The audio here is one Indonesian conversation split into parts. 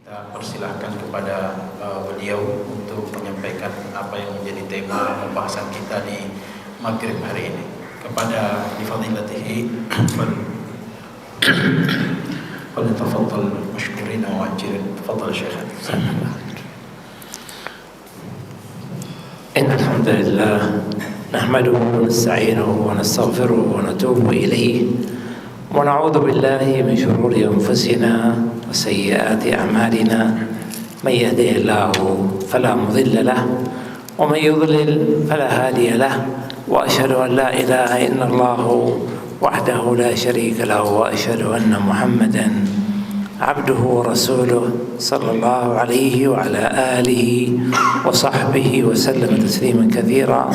Kita persilahkan kepada beliau untuk menyampaikan apa yang menjadi tema pembahasan kita di maghrib hari ini. Kepada difadilatihi falyatafaddal mashkurin wa ajrin. Tafadhal Syekh. إن الحمد لله نحمده ونستعينه ونستغفره ونتوب إليه ونعوذ بالله من شرور أنفسنا وسيئات أعمالنا. من يهده الله فلا مضل له ومن يضلل فلا هادي له، وأشهد أن لا إله إلا الله وحده لا شريك له، وأشهد أن محمدا عبده ورسوله صلى الله عليه وعلى آله وصحبه وسلم تسليما كثيرا.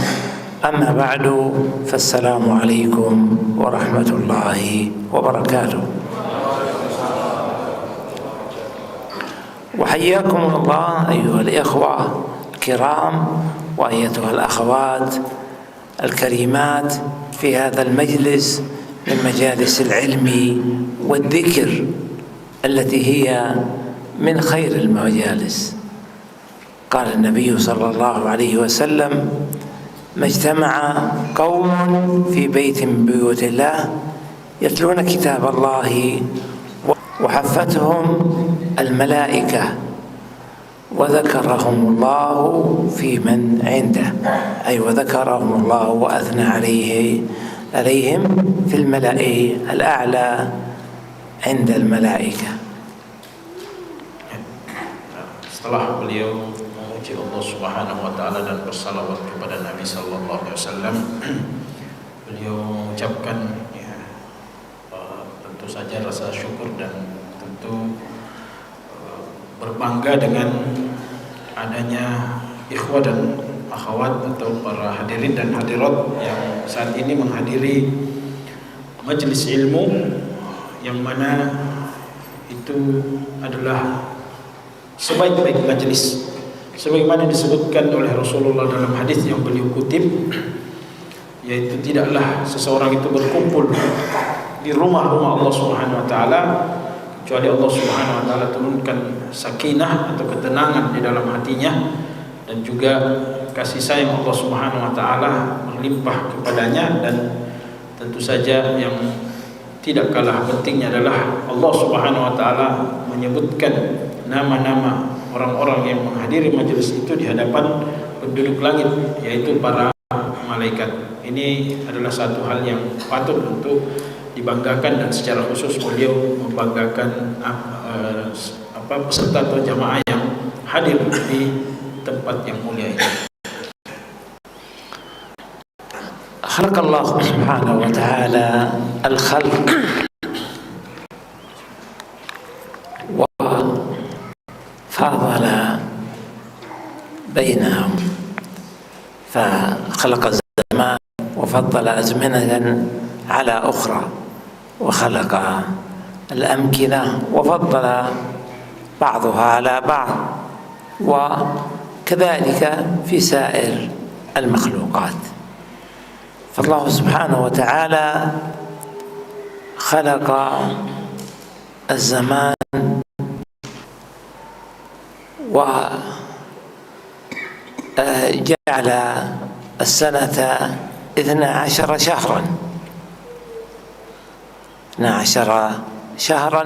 أما بعد، فالسلام عليكم ورحمة الله وبركاته. وحياكم الله أيها الإخوة الكرام وأيتها الأخوات الكريمات في هذا المجلس من مجالس العلم والذكر التي هي من خير المجالس. قال النبي صلى الله عليه وسلم: ما اجتمع قوم في بيت من بيوت الله يتلون كتاب الله وحفتهم الملائكة وذكرهم الله في من عنده، أي وذكرهم الله وأثنى عليهم في الملأ الأعلى عند الملائكة. Setelah beliau memuji Allah Subhanahu wa taala dan bersalawat kepada Nabi sallallahu alaihi wasallam, beliau mengucapkan tentu saja rasa syukur dan tentu berbangga dengan adanya ikhwah dan akhwat atau para hadirin dan hadirat yang saat ini menghadiri majelis ilmu yang mana itu adalah sebaik-baik majelis, sebagaimana disebutkan oleh Rasulullah dalam hadis yang beliau kutip, yaitu tidaklah seseorang itu berkumpul di rumah-rumah Allah Subhanahu wa taala kecuali Allah Subhanahu wa taala turunkan sakinah atau ketenangan di dalam hatinya, dan juga kasih sayang Allah Subhanahu wa taala berlimpah kepadanya. Dan tentu saja yang tidak kalah pentingnya adalah Allah Subhanahu wa taala menyebutkan nama-nama orang-orang yang menghadiri majelis itu di hadapan penduduk langit, yaitu para malaikat. Ini adalah satu hal yang patut untuk dibanggakan, dan secara khusus beliau membanggakan peserta atau jamaah yang hadir di tempat yang mulia ini. خلق الله سبحانه وتعالى الخلق وفاضل بينهم، فخلق الزمان وفضل أزمنة على أخرى، وخلق الأمكنة وفضل بعضها على بعض، وكذلك في سائر المخلوقات. فالله سبحانه وتعالى خلق الزمان وجعل السنة 12 شهرا 12 شهرا،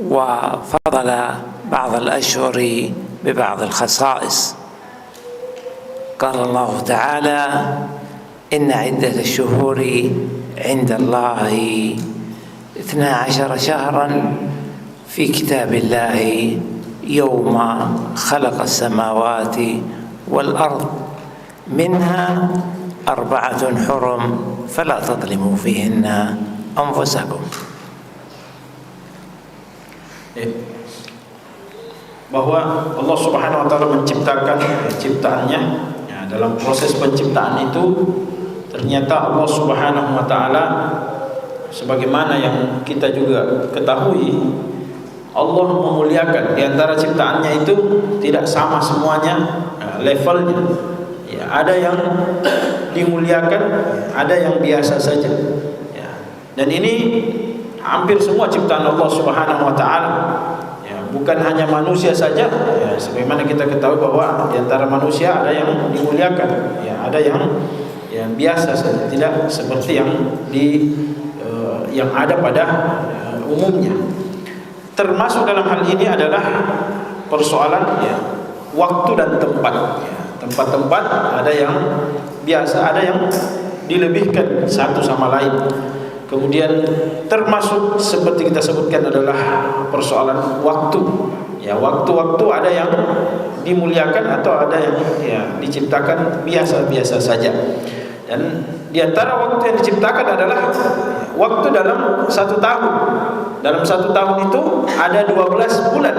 وفضل بعض الأشهر ببعض الخصائص. قال الله تعالى: إن عدة الشهور عند الله 12 شهرا في كتاب الله يوم خلق السماوات والأرض منها 4 حرم فلا تظلموا فيهن أنفسكم. Bahwa Allah Subhanahu wa taala menciptakan ciptaannya, dalam proses penciptaan itu ternyata Allah Subhanahu wa taala, sebagaimana yang kita juga ketahui, Allah memuliakan di antara ciptaannya itu tidak sama semuanya levelnya. Ya, ada yang dimuliakan, ada yang biasa saja. Ya. Dan ini hampir semua ciptaan Allah Subhanahu wa taala. Ya, bukan hanya manusia saja, ya, sebagaimana kita ketahui bahwa di antara manusia ada yang dimuliakan, ya, ada yang biasa saja, tidak seperti yang ada pada umumnya. Termasuk dalam hal ini adalah persoalan waktu dan tempat. Tempat-tempat ada yang biasa, ada yang dilebihkan satu sama lain. Kemudian termasuk seperti kita sebutkan adalah persoalan waktu. Ya, waktu-waktu ada yang dimuliakan atau ada yang diciptakan biasa-biasa saja. Dan di antara waktu yang diciptakan adalah waktu dalam 1 tahun. Dalam 1 tahun itu ada 12 bulan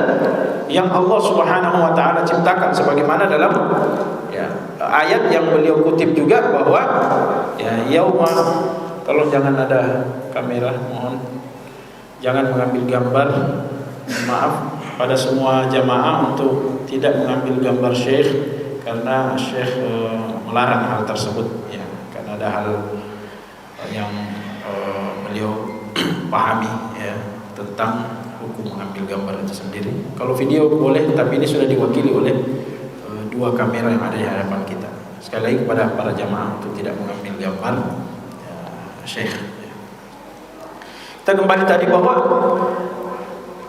yang Allah Subhanahu wa taala ciptakan, sebagaimana dalam ayat yang beliau kutip juga bahwa yauma, tolong jangan ada kamera, mohon jangan mengambil gambar. Maaf pada semua jamaah untuk tidak mengambil gambar Syekh, karena Syekh melarang hal tersebut, ya, karena ada hal yang beliau pahami, ya, tentang hukum mengambil gambar itu sendiri. Kalau video boleh, tapi ini sudah diwakili oleh 2 kamera yang ada di hadapan kita. Sekali lagi kepada para jamaah untuk tidak mengambil gambar Syekh. Kita kembali tadi bahwa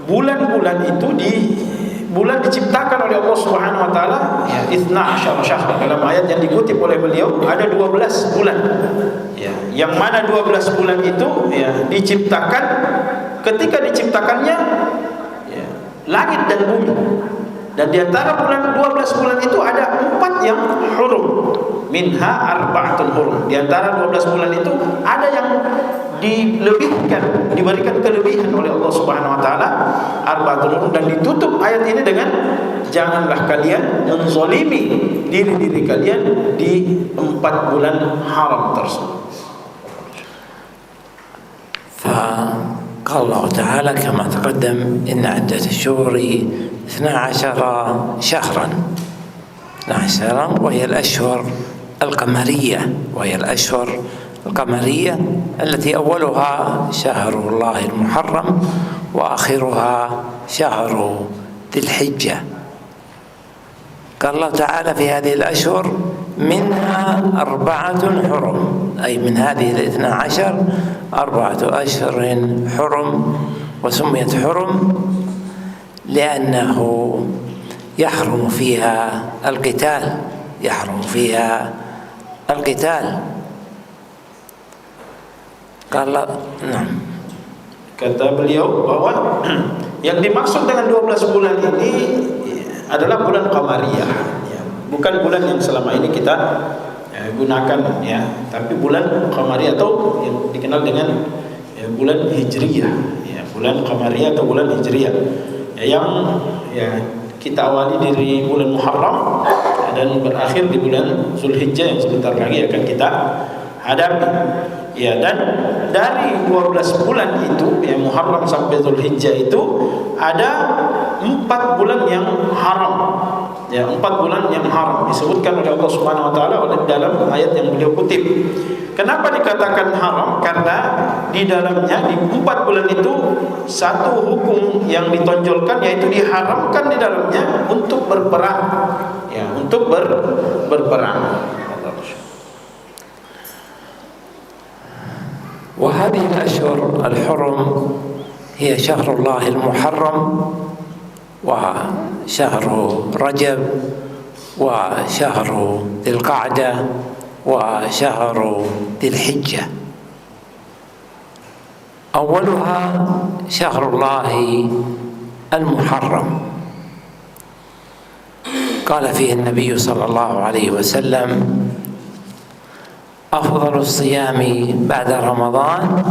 bulan-bulan itu bulan diciptakan oleh Allah Subhanahu wa taala, ya, 12 syahr. Dalam ayat yang dikutip oleh beliau ada 12 bulan. Ya, yang mana 12 bulan itu diciptakan, ketika diciptakannya langit dan bumi. Dan di antara 12 bulan itu ada 4 yang hurum. Minha arba'atun hurum. Di antara 12 bulan itu ada yang dilebihkan, diberikan kelebihan oleh Allah Subhanahu wa taala, arba'atun hurum, dan ditutup ayat ini dengan janganlah kalian menzalimi diri-diri kalian di 4 bulan haram tersebut. قال الله تعالى كما تقدم إن عدة الشهور 12 شهرا وهي الأشهر القمرية التي أولها شهر الله المحرم وآخرها شهر ذي الحجة. قال الله تعالى في هذه الأشهر منها 4 حرم، أي من هذه 12 4 أشهر حرم، وسميت حرم لأنه يحرم فيها القتال. قال نعم. Kata beliau bahwa yang dimaksud dengan 12 bulan ini adalah bulan qamariyah, ya, bukan bulan yang selama ini kita gunakan, ya, tapi bulan qamariyah atau yang dikenal dengan bulan hijriyah, ya, bulan qamariyah atau bulan hijriyah, yang kita awali dari bulan Muharram dan berakhir di bulan Zulhijjah yang sebentar lagi akan kita hadapi. Ya, dan dari 12 bulan itu, Muharram sampai Zulhijjah itu ada 4 bulan yang haram. Ya, 4 bulan yang haram disebutkan oleh Allah Subhanahu wa taala dalam ayat yang beliau kutip. Kenapa dikatakan haram? Karena di dalamnya, di 4 bulan itu, satu hukum yang ditonjolkan, yaitu diharamkan di dalamnya untuk berperang. Ya, untuk berperang. وهذه الأشهر الحرم هي شهر الله المحرم وشهر رجب وشهر ذي القعدة وشهر ذي الحجة. أولها شهر الله المحرم، قال فيه النبي صلى الله عليه وسلم أفضل الصيام بعد رمضان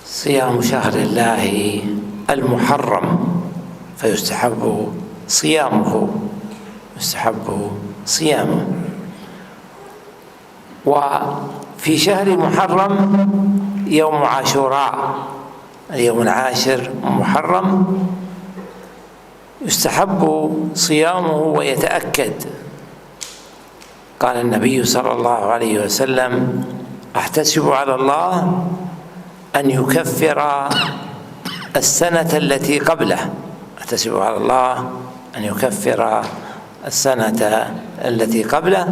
صيام شهر الله المحرم، فيستحب صيامه. وفي شهر محرم يوم عاشوراء، اليوم 10 محرم، يستحب صيامه ويتأكد. قال النبي صلى الله عليه وسلم أحتسب على الله أن يكفر السنة التي قبله، أحتسب على الله أن يكفر السنة التي قبله.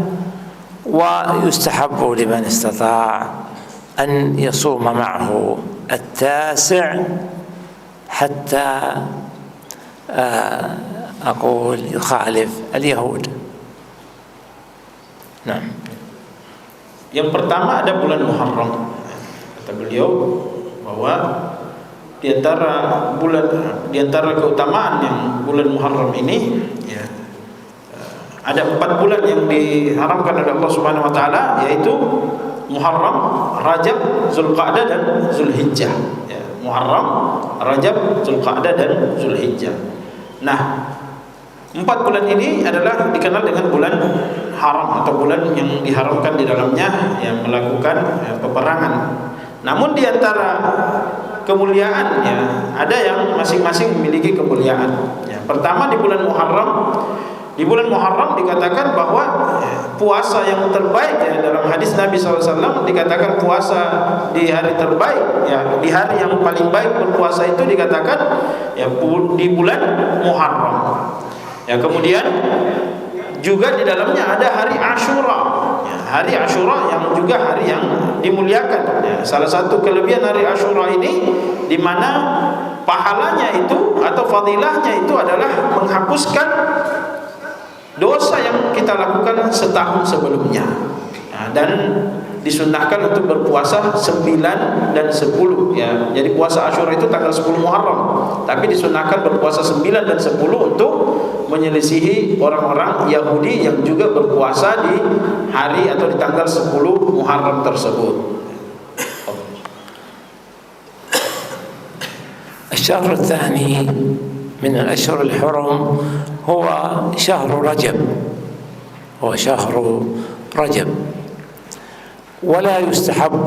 ويستحب لمن استطاع أن يصوم معه 9 حتى أقول يخالف اليهود. نعم. Yang pertama ada bulan Muharram. Kata beliau bahwa di antara keutamaan yang bulan Muharram ini, ya, ada 4 bulan yang diharamkan oleh Allah Subhanahu wa taala, yaitu Muharram, Rajab, Zulqa'dah dan Zulhijjah. Ya, Muharram, Rajab, Zulqa'dah dan Zulhijjah. Nah, 4 bulan ini adalah dikenal dengan bulan haram atau bulan yang diharamkan di dalamnya yang melakukan peperangan. Namun di antara kemuliaannya ada yang masing-masing memiliki kemuliaan. Ya, pertama di bulan Muharram. Di bulan Muharram dikatakan bahwa puasa yang terbaik, ya, dalam hadis Nabi SAW dikatakan puasa di hari terbaik, ya, di hari yang paling baik berpuasa itu dikatakan ya di bulan Muharram. Ya, kemudian juga di dalamnya ada hari Ashura. Ya, hari Ashura yang juga hari yang dimuliakan. Ya, salah satu kelebihan hari Ashura ini di mana pahalanya itu atau fadilahnya itu adalah menghapuskan dosa yang kita lakukan setahun sebelumnya. Nah, dan disunnahkan untuk berpuasa 9 dan 10, ya. Jadi puasa Asyura itu tanggal 10 Muharram, tapi disunnahkan berpuasa 9 dan 10 untuk menyelisihi orang-orang Yahudi yang juga berpuasa di hari atau di tanggal 10 Muharram tersebut. الشهر الثاني من الأشهر الحرم هو شهر رجب، ولا يستحب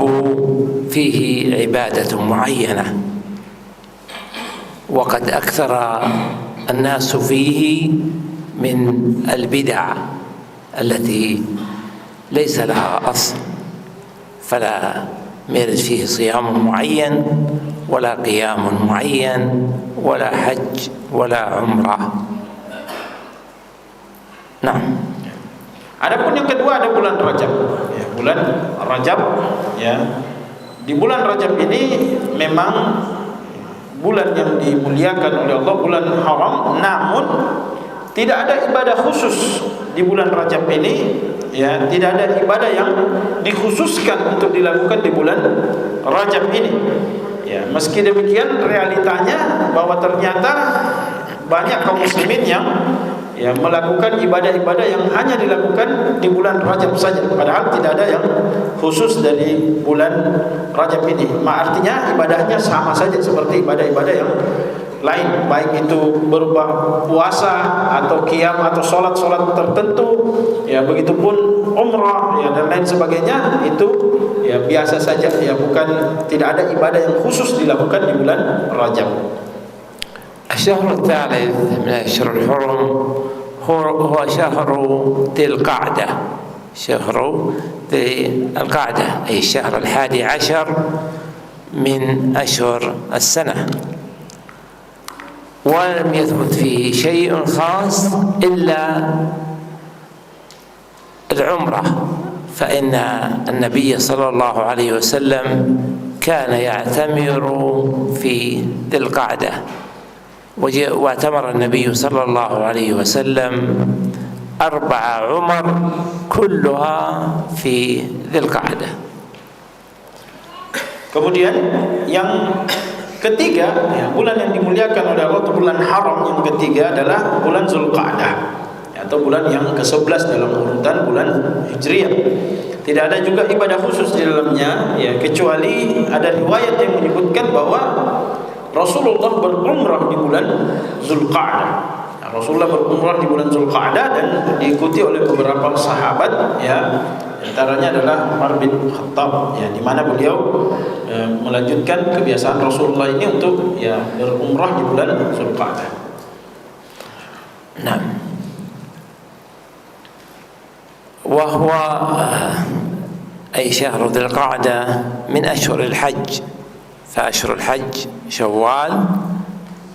فيه عبادة معينة، وقد أكثر الناس فيه من البدع التي ليس لها أصل، فلا يرد فيه صيام معين ولا قيام معين ولا حج ولا عمرة. Nah. Adapun yang kedua ada bulan Rajab. Ya, bulan Rajab, ya. Di bulan Rajab ini memang bulan yang dimuliakan oleh Allah, bulan haram, namun tidak ada ibadah khusus di bulan Rajab ini, ya, tidak ada ibadah yang dikhususkan untuk dilakukan di bulan Rajab ini. Ya, meski demikian realitanya bahwa ternyata banyak kaum muslimin yang melakukan ibadah-ibadah yang hanya dilakukan di bulan Rajab saja, padahal tidak ada yang khusus dari bulan Rajab ini. Artinya ibadahnya sama saja seperti ibadah-ibadah yang lain, baik itu berupa puasa atau qiyam atau sholat-sholat tertentu, ya, begitupun umrah, ya, dan lain sebagainya, itu ya biasa saja, ya, tidak ada ibadah yang khusus dilakukan di bulan Rajab. الشهر الثالث من الأشهر الحرم هو شهر ذي القعدة، شهر ذي القعدة أي الشهر 11 من أشهر السنة، ولم يثبت فيه شيء خاص إلا العمرة، فإن النبي صلى الله عليه وسلم كان يعتمر في ذي القعدة، واعتمر النبي صلى الله عليه وسلم 4 عمر كلها في ذي القعدة. Kemudian yang ketiga, ya, bulan yang dimuliakan oleh Allah, bulan haram yang ketiga adalah bulan Zulqa'dah, atau bulan yang ke-11 dalam urutan bulan Hijriah. Tidak ada juga ibadah khusus di dalamnya, ya, kecuali ada riwayat yang menyebutkan bahwa Rasulullah berumrah di bulan Zulqa'dah. Nah, Rasulullah berumrah di bulan Zulqa'dah dan diikuti oleh beberapa sahabat, ya, antaranya adalah Umar bin Khattab, ya, di mana beliau melanjutkan kebiasaan Rasulullah ini untuk, ya, berumrah di bulan Zulqa'dah. Nah, وهو أي شهر ذي القعدة من أشهر الحج، فأشهر الحج شوال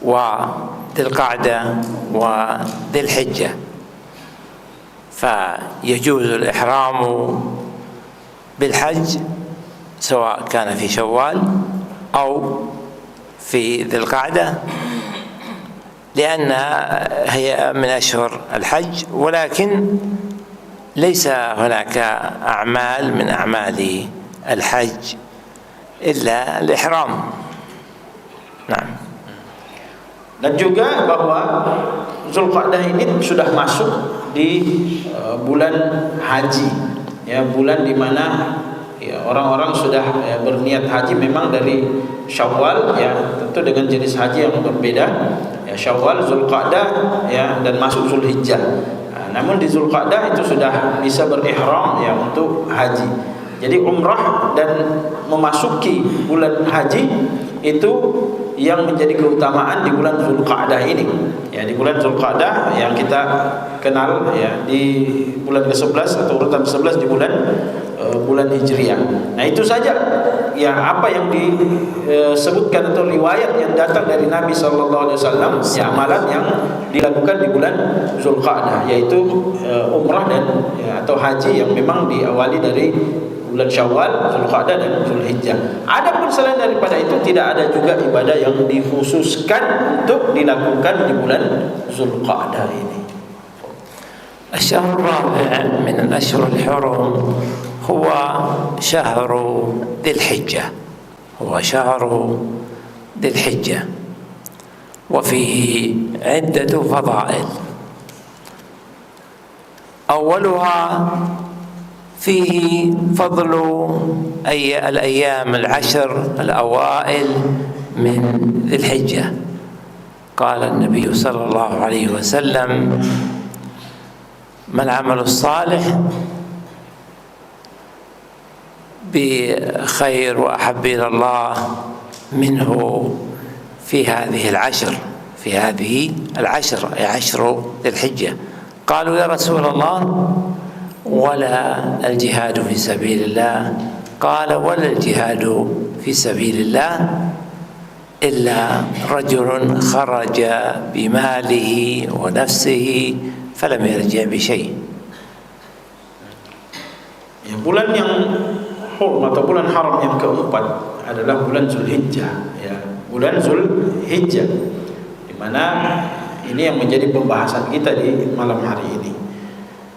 وذي القعدة وذي الحجة، فيجوز الإحرام بالحج سواء كان في شوال أو في ذي القعدة، لأنها هي من أشهر الحج، ولكن ليس هناك أعمال من أعمال الحج إلا الإحرام. نعم. Dan juga bahwa Zulqa'dah ini sudah masuk di bulan haji, ya, bulan di mana ya, orang-orang sudah berniat haji memang dari Syawal, ya, tentu dengan jenis haji yang berbeda, ya, Syawal, Zulqa'dah, ya, dan masuk Zulhijjah. Namun di Zulqa'dah itu sudah bisa berihram, ya, untuk haji. Jadi umrah dan memasuki bulan haji itu yang menjadi keutamaan di bulan Zulqa'dah ini. Ya, di bulan Zulqa'dah yang kita kenal, ya, di bulan ke-11 atau urutan ke-11 di bulan Hijriah. Nah, itu saja ya apa yang disebutkan atau riwayat yang datang dari Nabi sallallahu alaihi wasallam, ya, amalan yang dilakukan di bulan Zulqa'dah, yaitu umrah dan, ya, atau haji yang memang diawali dari bulan Syawal, Zulqa'dah dan Zulhijjah. Adapun selain daripada itu tidak ada juga ibadah yang dikhususkan untuk dilakukan di bulan Zulqa'dah ini. الشهر الرابع من الأشهر الحرم هو شهر ذي الحجة، هو شهر ذي الحجة، وفيه عدة فضائل. أولها فيه فضل الأيام العشر الأوائل من ذي الحجة. قال النبي صلى الله عليه وسلم: ما العمل الصالح بخير وأحب إلى الله منه في هذه العشر، في هذه العشر، أي عشر ذي الحجة. قالوا: يا رسول الله، ولا الجهاد في سبيل الله؟ قال: ولا الجهاد في سبيل الله إلا رجل خرج بماله ونفسه فلم يرجع بشيء. Ya, bulan yang hurum atau bulan haram yang keempat adalah bulan Zulhijjah, ya, bulan Zulhijjah, di mana ini yang menjadi pembahasan kita di malam hari ini.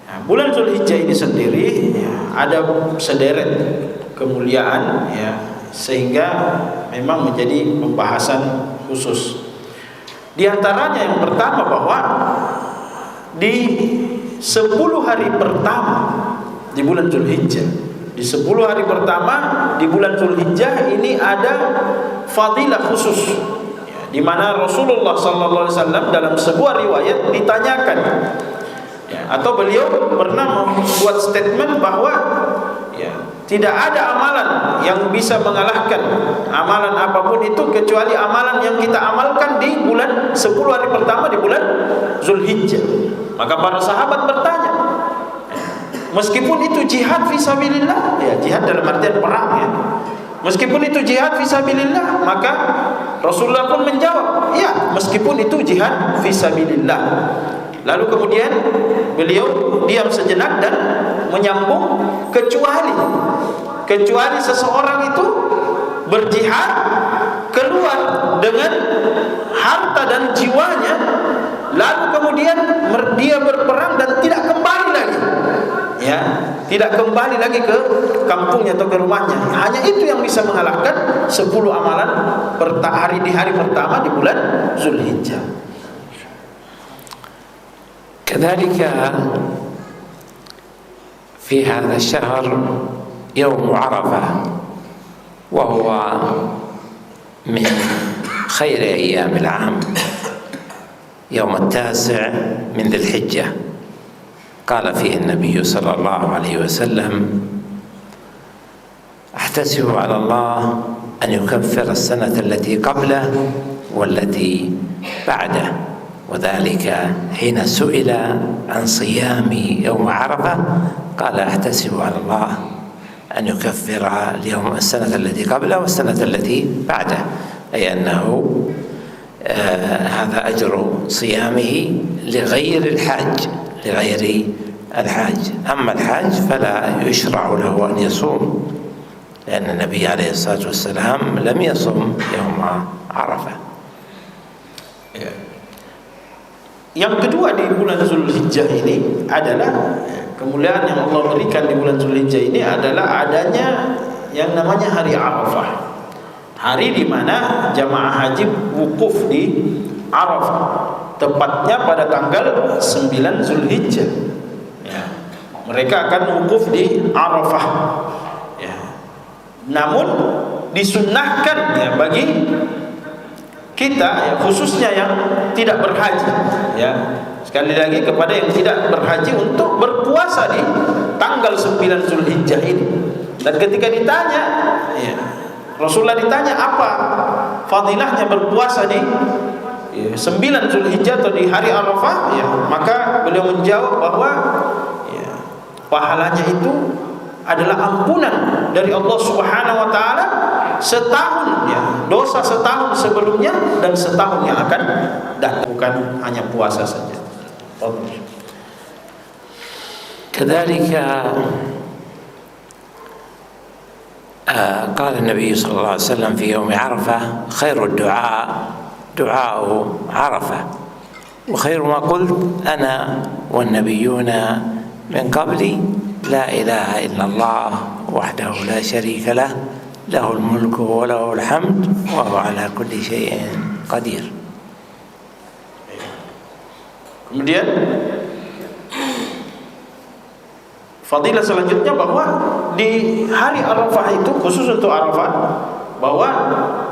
Nah, bulan Zulhijjah ini sendiri, ya, ada sederet kemuliaan, ya, sehingga memang menjadi pembahasan khusus. Di antaranya yang pertama bahwa di 10 hari pertama di bulan Zulhijjah, di 10 hari pertama di bulan Zulhijjah ini ada fadilah khusus, ya, di mana Rasulullah sallallahu alaihi wasallam dalam sebuah riwayat ditanyakan, ya, atau beliau pernah membuat statement bahwa, ya, tidak ada amalan yang bisa mengalahkan amalan apapun itu kecuali amalan yang kita amalkan di bulan 10 hari pertama di bulan Zulhijjah. Maka para sahabat bertanya, meskipun itu jihad fisabilillah, ya, jihad dalam artian perang, ya, meskipun itu jihad fisabilillah, maka Rasulullah pun menjawab, ya, meskipun itu jihad fisabilillah. Lalu kemudian beliau diam sejenak dan menyambung, kecuali seseorang itu berjihad keluar dengan harta dan jiwanya, lalu kemudian dia berperang dan tidak kembali lagi, ya, tidak kembali lagi ke kampungnya atau ke rumahnya. Hanya itu yang bisa mengalahkan 10 amalan di hari pertama di bulan Zulhijjah. كذلك في هذا الشهر يوم عرفة، وهو من خير أيام العام، يوم 9 من ذي الحجة. قال فيه النبي صلى الله عليه وسلم: أحتسب على الله أن يكفر السنة التي قبله والتي بعده. وذلك حين سئل عن صيام يوم عرفة قال: أحتسب على الله أن يكفر اليوم السنة التي قبله والسنة التي بعده، أي أنه هذا أجر صيامه لغير الحاج. أما الحاج فلا يشرع له أن يصوم، لأن النبي عليه الصلاة والسلام لم يصم يوم عرفة. Yang kedua di bulan Zulhijjah ini adalah kemuliaan yang Allah berikan di bulan Zulhijjah ini adalah adanya yang namanya hari Arafah. Hari di mana jamaah haji wukuf di Arafah, tepatnya pada tanggal 9 Zulhijjah. Ya. Mereka akan wukuf di Arafah. Ya. Namun disunnahkan ya bagi kita ya, khususnya yang tidak berhaji ya, sekali lagi kepada yang tidak berhaji untuk berpuasa di tanggal 9 Zulhijjah ini. Dan ketika ditanya ya, Rasulullah ditanya apa fadilahnya berpuasa di 9 Zulhijjah atau di hari Arafah ya, maka beliau menjawab bahwa ya, pahalanya itu adalah ampunan dari Allah Subhanahu wa taala setahun ya, dosa setahun sebelumnya dan setahun yang akan datang, bukan hanya puasa saja. كذلك قال النبي صلى الله عليه وسلم في يوم عرفة: خير الدعاء دعاء عرفة، وخير ما قلت أنا والنبيون من قبلي لا إله إلا الله وحده لا شريك له له الملك وله الحمد وهو على كل شيء قدير. Kemudian fadilah selanjutnya bahwa di hari Arafah itu, khusus untuk Arafah, bahwa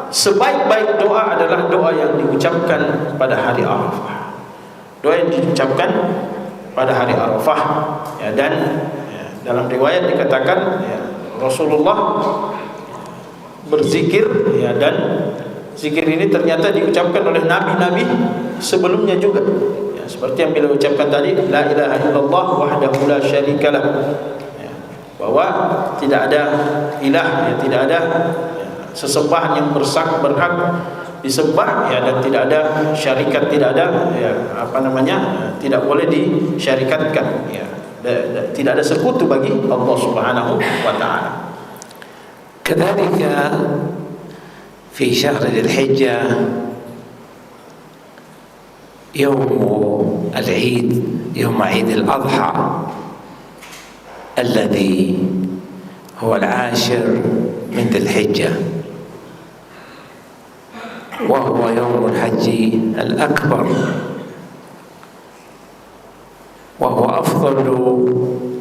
sebaik-baik doa adalah doa yang diucapkan pada hari Arafah. Doa yang diucapkan pada hari Arafah ya, dan ya, dalam riwayat dikatakan ya, Rasulullah berzikir ya, dan zikir ini ternyata diucapkan oleh nabi-nabi sebelumnya juga ya, seperti yang beliau ucapkan tadi, la ilaha illallah wahdahu la syarikalah ya, bahwa tidak ada ilah ya, tidak ada ya, sesembahan yang berhak disembah ya, dan tidak ada syarikat, tidak ada ya, tidak boleh disyarikatkan ya, tidak ada sekutu bagi Allah Subhanahu wa taala. كذلك في شهر ذي الحجة يوم العيد، يوم عيد الأضحى الذي هو 10 من ذي الحجة، وهو يوم الحج الأكبر، وهو أفضل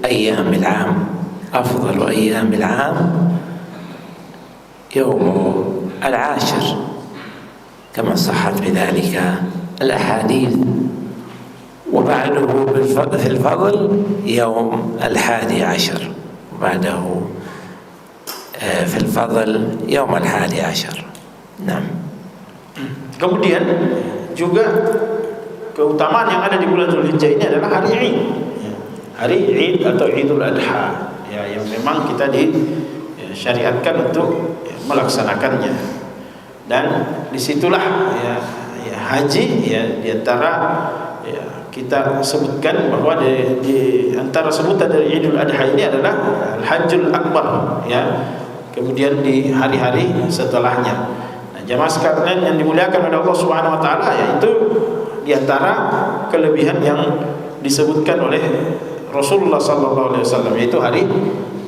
أيام العام. أفضل أيام العام يوم 10 كما صحت بذلك الأحاديث، وبعده في الفضل يوم 11، وبعده في الفضل يوم 11. نعم. Kemudian juga keutamaan yang ada di bulan Zulhijjah ini adalah hari Id, hari Id atau Idul Adha ya, yang memang kita disyariatkan untuk melaksanakannya. Dan disitulah ya haji ya, diantara ya, kita sebutkan bahwa di antara sebutan dari Idul Adha ini adalah Al-Hajjul Akbar ya, kemudian di hari-hari setelahnya. Nah, jamaah sekalian yang dimuliakan oleh Allah Subhanahu wa taala, yaitu diantara kelebihan yang disebutkan oleh Rasulullah sallallahu alaihi wasallam, yaitu hari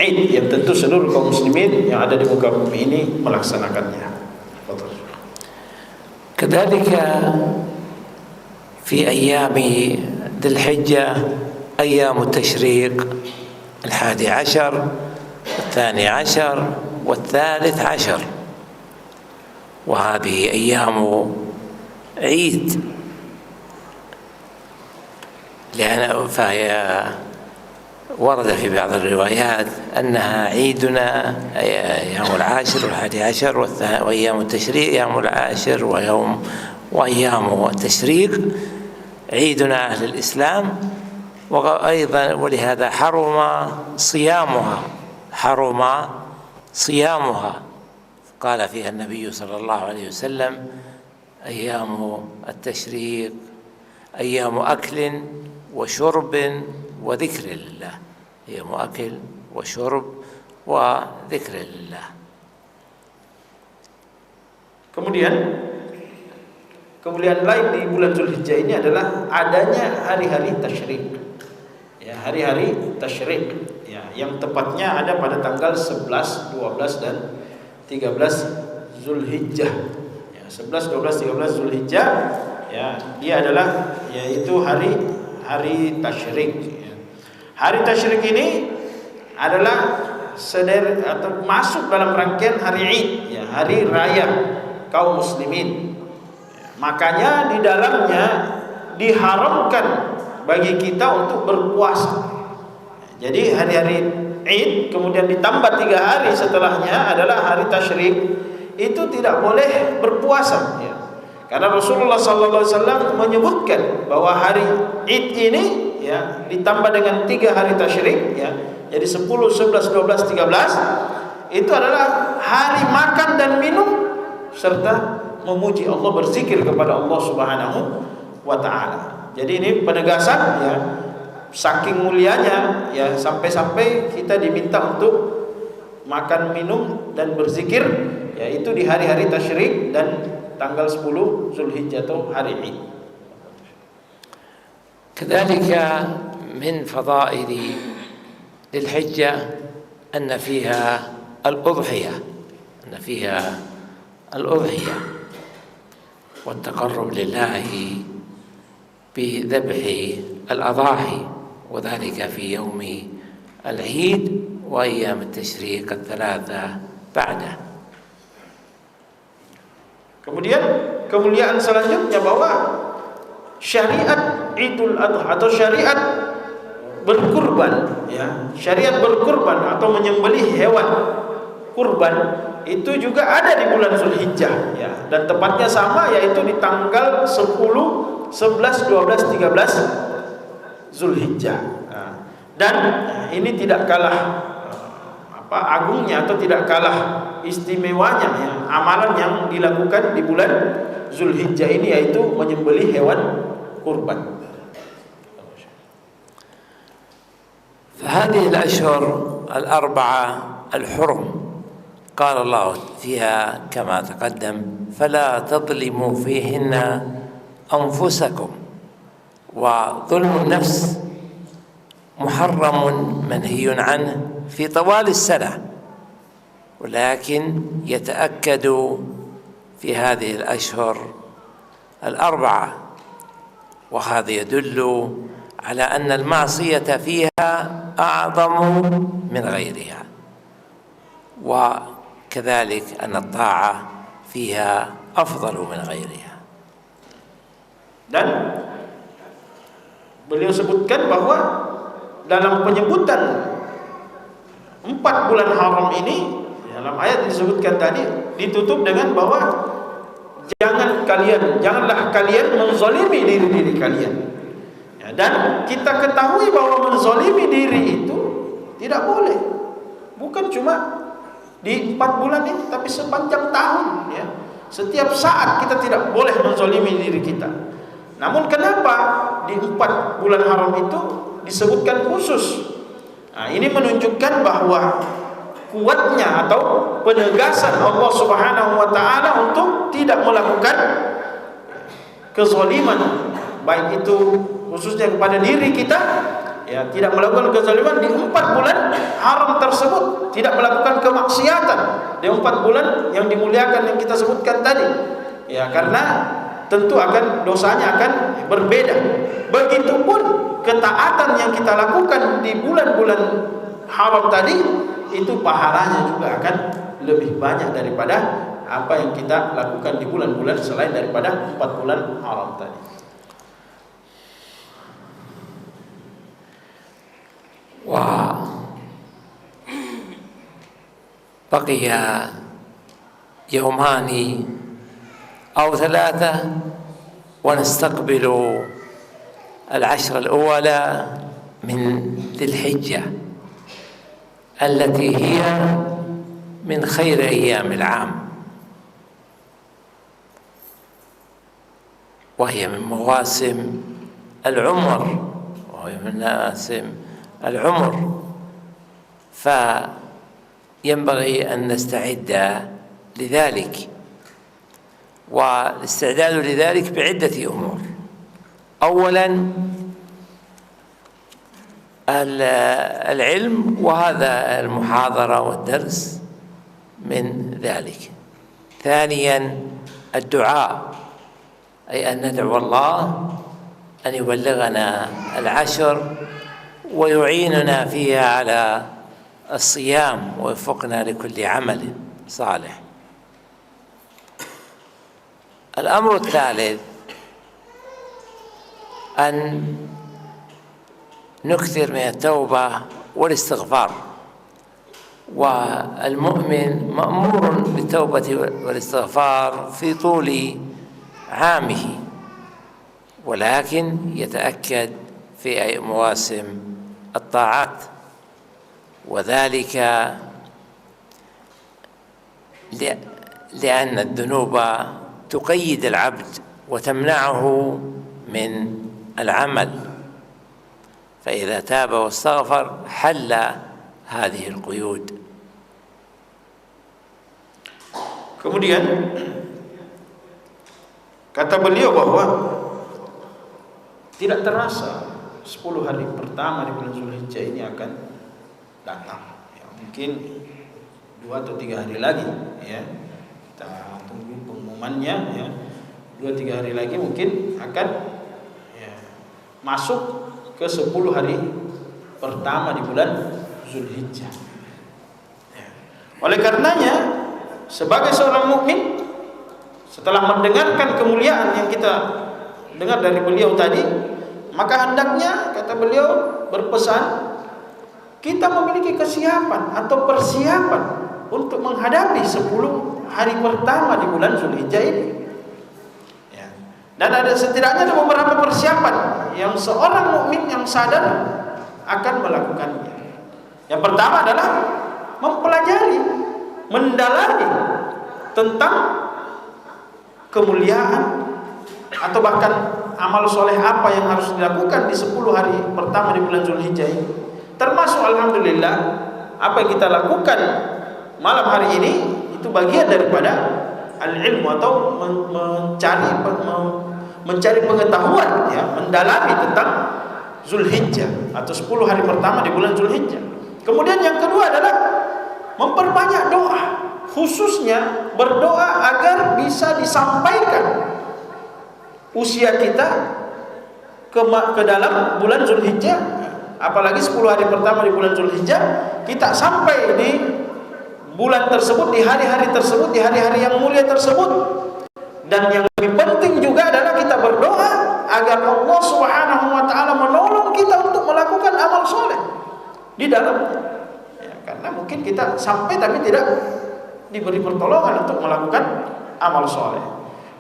Id yang tentu seluruh kaum muslimin yang ada di muka bumi ini melaksanakannya. كذلك في أيام ذي الحجة أيام التشريق 11 12 و13، وهذه أيام عيد، فهي ورد في بعض الروايات أنها عيدنا يوم 10 و11 وأيام التشريق يوم 10 وأيام التشريق عيدنا أهل الإسلام، وأيضا ولهذا حرم صيامها حرم صيامها. قال فيها النبي صلى الله عليه وسلم: أيام التشريق أيام أكل وشرب وذكر لله. أيام أكل وشرب وذكر لله. Kemudian lain di bulan Zulhijjah ini adalah adanya hari-hari tasyrik. Ya, hari-hari tasyrik ya, yang tepatnya ada pada tanggal 11, 12 dan 13 Zulhijjah. Ya, 11, 12, 13 Zulhijjah ya, dia adalah yaitu hari tasyrik ya. Hari tasyrik ini adalah atau masuk dalam rangkaian hari Id ya, hari raya kaum muslimin. Makanya di dalamnya diharamkan bagi kita untuk berpuasa. Jadi hari-hari Id kemudian ditambah 3 hari setelahnya adalah hari tasyrik, itu tidak boleh berpuasa ya. Karena Rasulullah SAW menyebutkan bahwa hari Id ini ya ditambah dengan 3 hari tasyrik ya, jadi 10, 11, 12, 13 itu adalah hari makan dan minum serta memuji Allah, berzikir kepada Allah Subhanahu wa taala. Jadi ini penegasan ya, saking mulianya ya, sampai-sampai kita diminta untuk makan, minum dan berzikir yaitu di hari-hari tasyrik dan tanggal 10 Zulhijjah atau hari Id. كذلك من فضائل للحجة أن فيها الأضحية والتقرب لله بذبح الأضاحي، وذلك في يوم العيد وأيام التشريق 3 بعده. Kemudian kemuliaan selanjutnya bahwa syariat Idul Adha atau syariat berkurban ya, syariat berkurban atau menyembelih hewan kurban itu juga ada di bulan Zulhijjah ya, dan tepatnya sama yaitu di tanggal 10, 11, 12, 13 Zulhijjah. Nah, dan ini tidak kalah agungnya atau tidak kalah istimewanya ya, amalan yang dilakukan di bulan Zulhijjah ini yaitu menyembelih hewan kurban. فهذه الأشهر الأربعة الحرم قال الله فيها كما تقدم: فلا تظلموا فيهن أنفسكم. وظلم النفس محرم منهي عنه في طوال السنة، ولكن يتأكد في هذه الأشهر الأربعة، وهذا يدل على أن المعصية فيها أعظم من غيرها، وكذلك أن الطاعة فيها أفضل من غيرها. Dan beliau sebutkan bahwa dalam penyebutan 4 bulan haram ini dalam ayat disebutkan tadi ditutup dengan bahwa janganlah kalian menzalimi diri kalian ya, dan kita ketahui bahwa menzalimi diri itu tidak boleh, bukan cuma di 4 bulan ini tapi sepanjang tahun ya. Setiap saat kita tidak boleh menzalimi diri kita. Namun kenapa di 4 bulan haram itu disebutkan khusus? Nah, ini menunjukkan bahwa kuatnya atau penegasan Allah Subhanahu wa taala untuk tidak melakukan kezaliman, baik itu khususnya kepada diri kita ya, tidak melakukan kezaliman di 4 bulan haram tersebut, tidak melakukan kemaksiatan di 4 bulan yang dimuliakan yang kita sebutkan tadi ya, karena tentu akan dosanya akan berbeda. Begitupun ketaatan yang kita lakukan di bulan-bulan haram tadi itu pahalanya juga akan lebih banyak daripada apa yang kita lakukan di bulan-bulan selain daripada 4 bulan haram tadi. وبقي يومان أو 3 ونستقبل العشر الأولى من ذي الحجة التي هي من خير أيام العام، وهي من مواسم العمر، فينبغي أن نستعد لذلك، والاستعداد لذلك بعدة أمور. أولا العلم، وهذا المحاضرة والدرس من ذلك. ثانيا الدعاء، أي أن ندعو الله أن يبلغنا العشر ويعيننا فيها على الصيام ويوفقنا لكل عمل صالح. الأمر الثالث أن نكثر من التوبة والاستغفار، والمؤمن مأمور بالتوبة والاستغفار في طول عامه، ولكن يتأكد في أي مواسم الطاعات، وذلك لأن الذنوب تقيد العبد وتمنعه من العمل، فإذا تاب واستغفر حل هذه القيود. Kemudian kata beliau bahwa tidak terasa 10 hari pertama di bulan Zulhijjah ini akan datang. Ya, mungkin 2 atau 3 hari lagi, ya. Kita tunggu pengumumannya, ya. 2-3 hari lagi mungkin akan masuk ke 10 hari pertama di bulan Zulhijjah. Oleh karenanya, sebagai seorang mukmin, setelah mendengarkan kemuliaan yang kita dengar dari beliau tadi, maka hendaknya, kata beliau, berpesan kita memiliki kesiapan atau persiapan untuk menghadapi 10 hari pertama di bulan Zulhijjah ini. Dan setidaknya ada beberapa persiapan yang seorang mukmin yang sadar akan melakukannya. Yang pertama adalah mempelajari, mendalami tentang kemuliaan atau bahkan amal soleh apa yang harus dilakukan di 10 hari pertama di bulan Zulhijjah ini. Termasuk alhamdulillah apa yang kita lakukan malam hari ini itu bagian daripada al-ilmu atau mencari pengetahuan, ya, mendalami tentang Zulhijjah atau 10 hari pertama di bulan Zulhijjah. Kemudian yang kedua adalah memperbanyak doa, khususnya berdoa agar bisa disampaikan usia kita ke dalam bulan Zulhijjah, apalagi 10 hari pertama di bulan Zulhijjah, kita sampai di bulan tersebut, di hari-hari tersebut, di hari-hari yang mulia tersebut. Dan yang lebih penting juga adalah kita berdoa agar Allah Subhanahu wa taala menolong kita untuk melakukan amal soleh di dalamnya. Ya, karena mungkin kita sampai tapi tidak diberi pertolongan untuk melakukan amal soleh.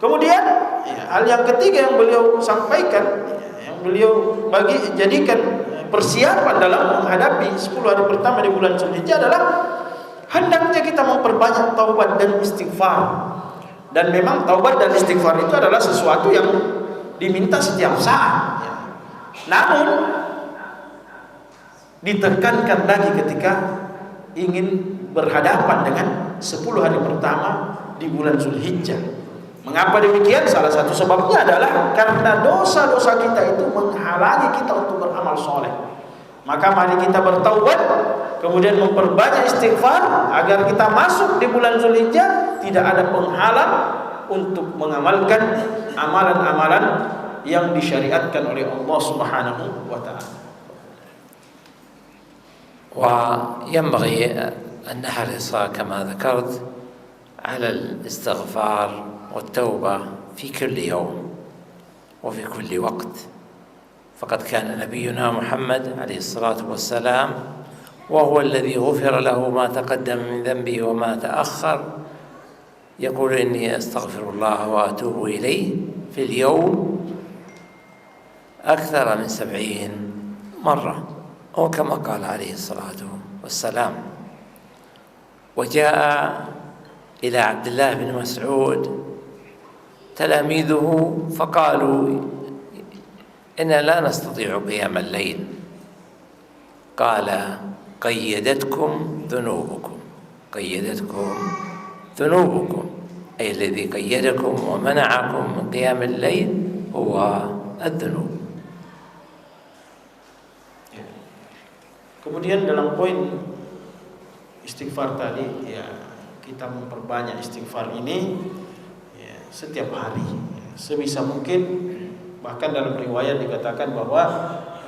Kemudian hal yang ketiga yang beliau sampaikan, yang beliau jadikan persiapan dalam menghadapi 10 hari pertama di bulan Zulhijjah adalah hendaknya kita memperbanyak taubat dan istighfar. Dan memang taubat dan istighfar itu adalah sesuatu yang diminta setiap saat, ya. Namun ditekankan lagi ketika ingin berhadapan dengan 10 hari pertama di bulan Zulhijjah. Mengapa demikian? Salah satu sebabnya adalah karena dosa-dosa kita itu menghalangi kita untuk beramal soleh. Maka mari kita bertaubat, kemudian memperbanyak istighfar agar kita masuk di bulan Zulhijjah tidak ada penghalang untuk mengamalkan amalan-amalan yang disyariatkan oleh Allah Subhanahu wa taala. وينبغي أن نحرص كما ذكرت على الاستغفار والتوبة في كل يوم وفي كل وقت، فقد كان نبينا محمد عليه الصلاة والسلام وهو الذي غفر له ما تقدم من ذنبه وما تأخر يقول إني أستغفر الله وأتوب إليه في اليوم أكثر من 70 مرة، أو كما قال عليه الصلاة والسلام. وجاء إلى عبد الله بن مسعود تلاميذه فقالوا إننا لا نستطيع قيام الليل. قال قيدتكم ذنوبكم، قيدتكم ذنوبكم، أي الذي قيدكم ومنعكم من قيام الليل هو الذنوب. Kemudian dalam poin istighfar tadi, ya, kita memperbanyak istighfar ini ya, setiap hari ya, sebisa mungkin. Bahkan dalam riwayat dikatakan bahwa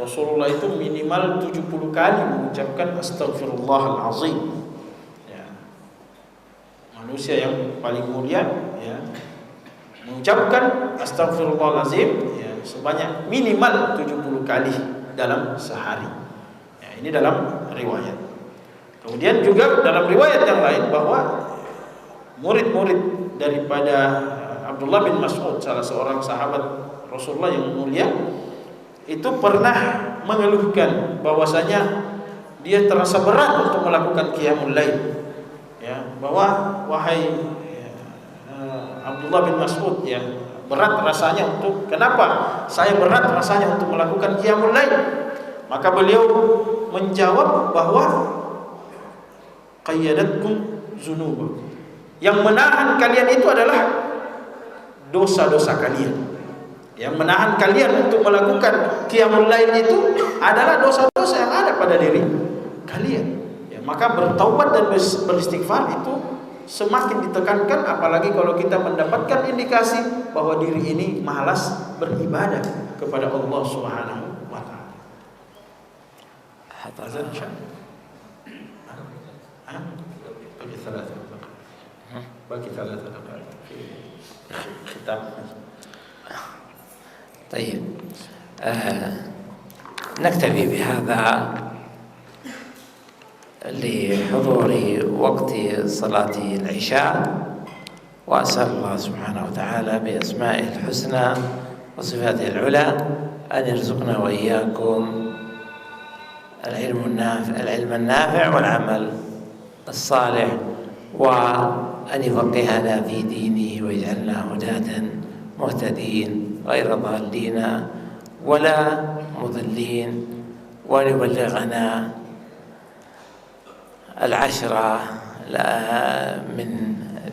Rasulullah itu minimal 70 kali mengucapkan astaghfirullahalazim. Ya. Manusia yang paling mulia ya, mengucapkan astaghfirullahalazim ya, sebanyak minimal 70 kali dalam sehari. Ya, ini dalam riwayat. Kemudian juga dalam riwayat yang lain bahwa murid-murid daripada Abdullah bin Mas'ud, salah seorang sahabat Rasulullah yang mulia, itu pernah mengeluhkan bahwasanya dia terasa berat untuk melakukan qiyamul lail. Ya, bahwa wahai Abdullah bin Mas'ud, ya, berat rasanya untuk, kenapa saya berat rasanya untuk melakukan qiyamul lail? Maka beliau menjawab bahwa qayyadatkum dzunubakum. Yang menahan kalian itu adalah dosa-dosa kalian. Yang menahan kalian untuk melakukan qiyamul lail itu adalah dosa-dosa yang ada pada diri kalian. Ya, maka bertaubat dan beristighfar itu semakin ditekankan, apalagi kalau kita mendapatkan indikasi bahwa diri ini malas beribadah kepada Allah Subhanahu wa taala. Bagi salah kitab. طيب نكتفي بهذا لحضور وقت صلاة العشاء، وأسأل الله سبحانه وتعالى بأسمائه الحسنى وصفاته العلى أن يرزقنا وإياكم العلم النافع والعمل الصالح، وأن يفقهنا في دينه ويجعلنا هداة مهتدين غير ضالين ولا مضلين، وأن يبلغنا العشرة من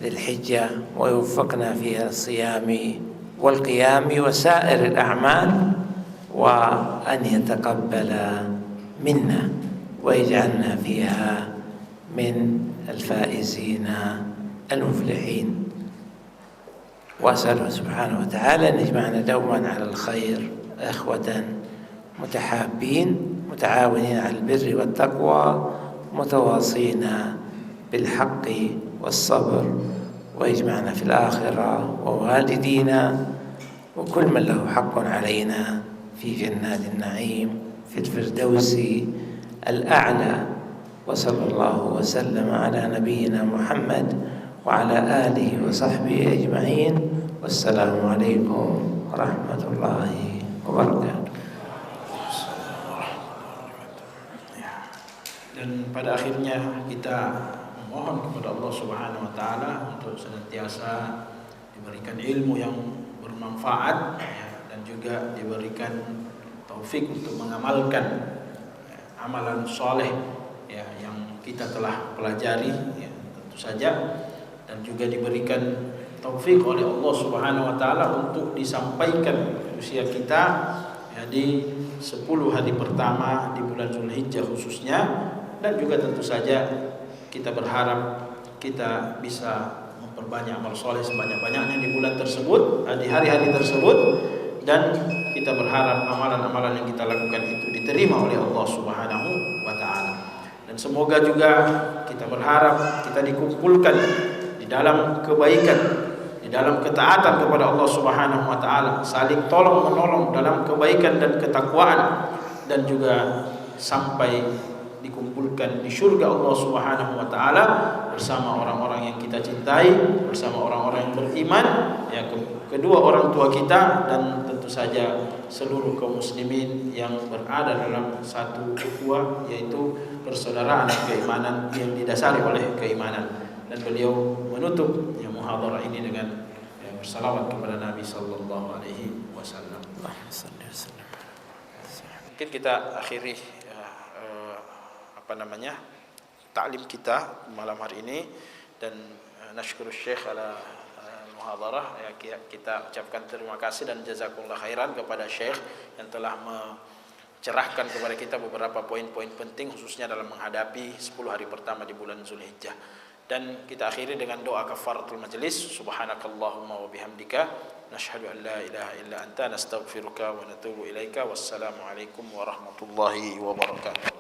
ذي الحجة ويوفقنا فيها الصيام والقيام وسائر الأعمال، وأن يتقبل منا ويجعلنا فيها من الفائزين المفلحين. وأسأله سبحانه وتعالى أن يجمعنا دوما على الخير إخوة متحابين متعاونين على البر والتقوى متواصين بالحق والصبر، ويجمعنا في الآخرة ووالدينا وكل من له حق علينا في جنات النعيم في الفردوس الأعلى. وصلى الله وسلم على نبينا محمد وعلى آله وصحبه أجمعين، والسلام عليكم ورحمة الله وبركاته. Dan pada akhirnya kita memohon kepada Allah Subhanahu wa taala untuk senantiasa diberikan ilmu yang bermanfaat ya, dan juga diberikan taufik untuk mengamalkan amalan soleh ya, yang kita telah pelajari ya, tentu saja, dan juga diberikan taufik oleh Allah Subhanahu wa taala untuk disampaikan usia kita ya, di 10 hari pertama di bulan Zulhijjah khususnya, dan juga tentu saja kita berharap kita bisa memperbanyak amal soleh sebanyak-banyaknya di bulan tersebut, di hari-hari tersebut, dan kita berharap amalan-amalan yang kita lakukan itu diterima oleh Allah Subhanahu wa taala. Dan semoga juga kita berharap kita dikumpulkan di dalam kebaikan, di dalam ketaatan kepada Allah Subhanahu wa taala, saling tolong menolong dalam kebaikan dan ketakwaan, dan juga sampai dikumpulkan di surga Allah Subhanahu wa taala bersama orang-orang yang kita cintai, bersama orang-orang yang beriman ya, kedua orang tua kita, dan tentu saja seluruh kaum muslimin yang berada dalam satu ukhuwah, yaitu persaudaraan keimanan yang didasari oleh keimanan. Dan beliau menutup yang muhadharah ini dengan bersalawat kepada Nabi sallallahu alaihi wasallam. Mungkin kita akhiri taklim kita malam hari ini, dan nashkuru Syekh ala muhadharah, kita ucapkan terima kasih dan jazakumullah khairan kepada Syekh yang telah mencerahkan kepada kita beberapa poin-poin penting, khususnya dalam menghadapi 10 hari pertama di bulan Zulhijjah. Dan kita akhiri dengan doa kafaratul majlis. Subhanakallahumma wa bihamdika nashhadu an la ilaha illa anta nastaghfiruka wa natubu ilaika. Wassalamu alaikum warahmatullahi wabarakatuh.